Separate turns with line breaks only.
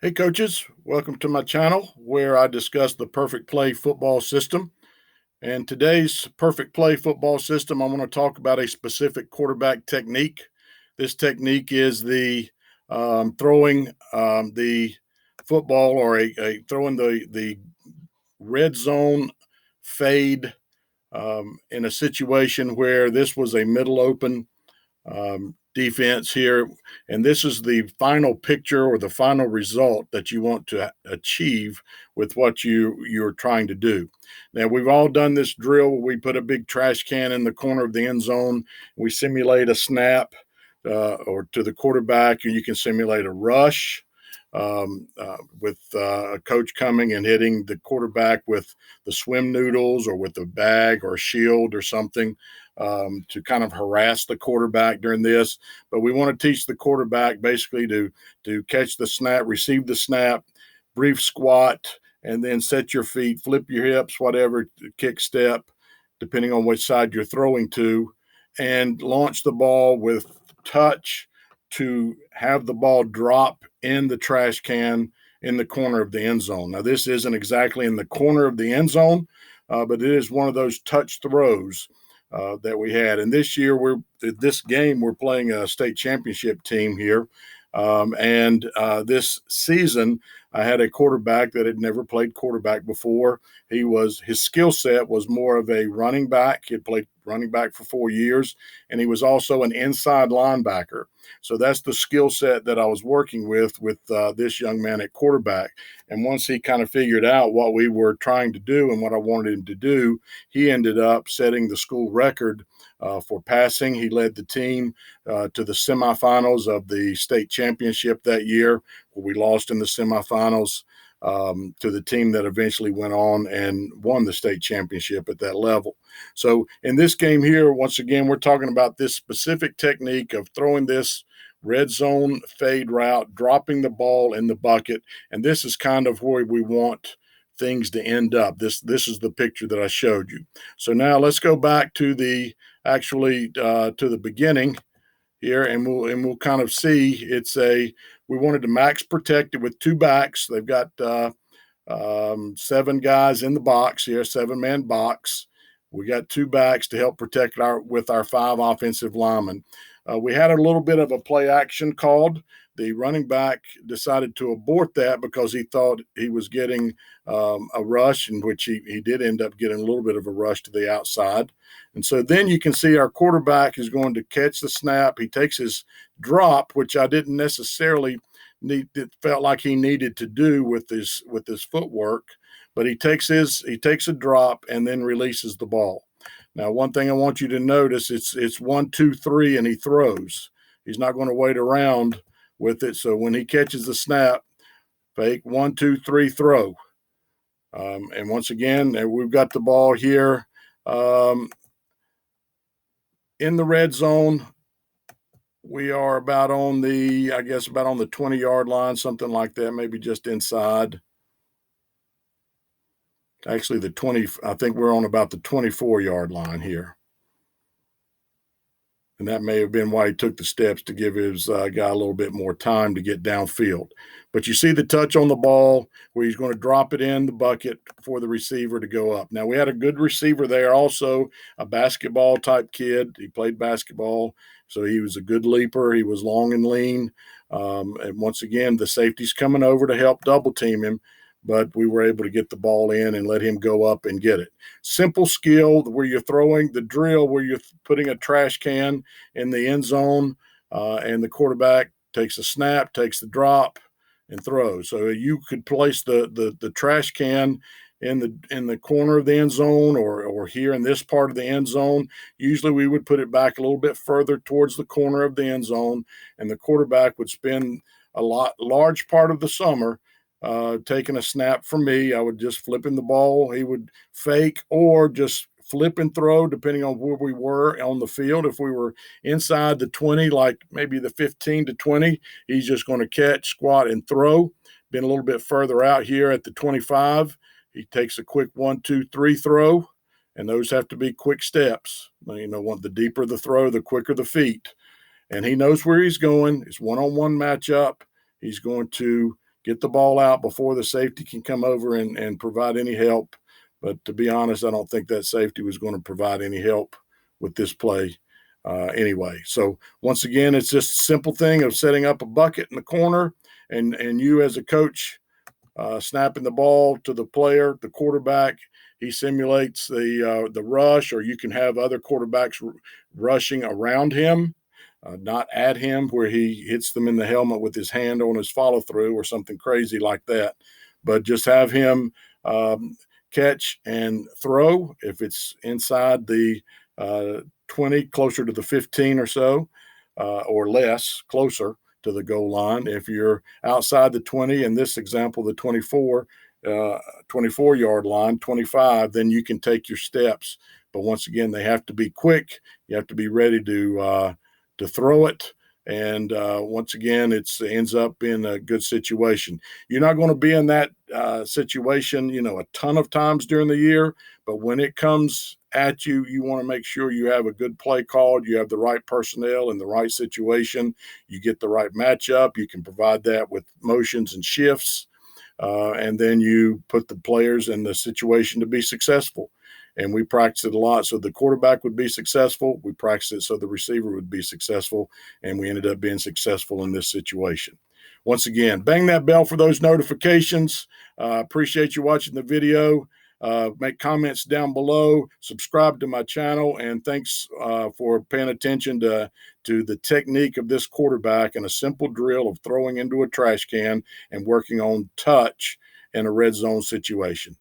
Hey, coaches, welcome to my channel where I discuss the perfect play football system. And today's perfect play football system, I want to talk about a specific quarterback technique. This technique is the throwing the football or throwing the red zone fade in a situation where this was a middle open defense here. And this is the final picture or the final result that you want to achieve with what you're trying to do. Now, we've all done this drill where we put a big trash can in the corner of the end zone. We simulate a snap or to the quarterback, or you can simulate a rush with a coach coming and hitting the quarterback with the swim noodles or with a bag or a shield or something to kind of harass the quarterback during this. But we want to teach the quarterback basically to catch the snap, receive the snap, brief squat, and then set your feet, flip your hips, whatever, kick step, depending on which side you're throwing to, and launch the ball with touch to have the ball drop in the trash can in the corner of the end zone. Now, this isn't exactly in the corner of the end zone, but it is one of those touch throws that we had. And this year, we're playing a state championship team here. And this season, I had a quarterback that had never played quarterback before. His skill set was more of a running back. He had played running back for 4 years, and he was also an inside linebacker. So that's the skill set that I was working with this young man at quarterback. And once he kind of figured out what we were trying to do and what I wanted him to do, he ended up setting the school record for passing. He led the team to the semifinals of the state championship that year, where we lost in the semifinals to the team that eventually went on and won the state championship at that level. So in this game here, once again, we're talking about this specific technique of throwing this red zone fade route, dropping the ball in the bucket. And this is kind of where we want things to end up. This is the picture that I showed you. So now let's go back to the to the beginning here, and we'll kind of see. We wanted to max protect it with two backs. They've got 7 guys in the box here, 7-man box. We got 2 backs to help protect with our 5 offensive linemen. We had a little bit of a play action called. The running back decided to abort that because he thought he was getting a rush, in which he did end up getting a little bit of a rush to the outside. And so then you can see our quarterback is going to catch the snap. He takes his drop, which I didn't necessarily it felt like he needed to do with his footwork, but he takes a drop and then releases the ball. Now, one thing I want you to notice, it's 1, 2, 3, and he throws. He's not going to wait around with it. So when he catches the snap, fake 1, 2, 3, throw. And once again, we've got the ball here in the red zone. We are about on the 20-yard line, something like that, maybe just inside. Actually, I think we're on about the 24-yard line here. And that may have been why he took the steps to give his guy a little bit more time to get downfield. But you see the touch on the ball where he's going to drop it in the bucket for the receiver to go up. Now, we had a good receiver there also, a basketball-type kid. He played basketball, so he was a good leaper. He was long and lean. And once again, the safety's coming over to help double-team him, but we were able to get the ball in and let him go up and get it. Simple skill where you're throwing the drill, where you're putting a trash can in the end zone, and the quarterback takes a snap, takes the drop, and throws. So you could place the trash can in the corner of the end zone or here in this part of the end zone. Usually we would put it back a little bit further towards the corner of the end zone, and the quarterback would spend large part of the summer taking a snap from me. I would just flip him the ball. He would fake or just flip and throw, depending on where we were on the field. If we were inside the 20, like maybe the 15 to 20, he's just going to catch, squat, and throw. Been a little bit further out here at the 25, he takes a quick 1, 2, 3 throw, and those have to be quick steps. The deeper the throw, the quicker the feet. And he knows where he's going. It's one-on-one matchup. He's going to get the ball out before the safety can come over and provide any help. But to be honest, I don't think that safety was going to provide any help with this play anyway. So once again, it's just a simple thing of setting up a bucket in the corner, and you as a coach snapping the ball to the player, the quarterback. He simulates the rush, or you can have other quarterbacks rushing around him, not at him, where he hits them in the helmet with his hand on his follow through or something crazy like that. But just have him catch and throw if it's inside the 20, closer to the 15 or so, or less, closer to the goal line. If you're outside the 20, in this example, the 24-yard line, 25, then you can take your steps. But once again, they have to be quick. You have to be ready to throw it. And once again, it ends up in a good situation. You're not going to be in that situation, a ton of times during the year, but when it comes at you, you want to make sure you have a good play called, you have the right personnel in the right situation, you get the right matchup, you can provide that with motions and shifts, and then you put the players in the situation to be successful. And we practiced it a lot so the quarterback would be successful. We practiced it so the receiver would be successful, and we ended up being successful in this situation. Once again, bang that bell for those notifications. Appreciate you watching the video. Make comments down below, subscribe to my channel, and thanks for paying attention to the technique of this quarterback and a simple drill of throwing into a trash can and working on touch in a red zone situation.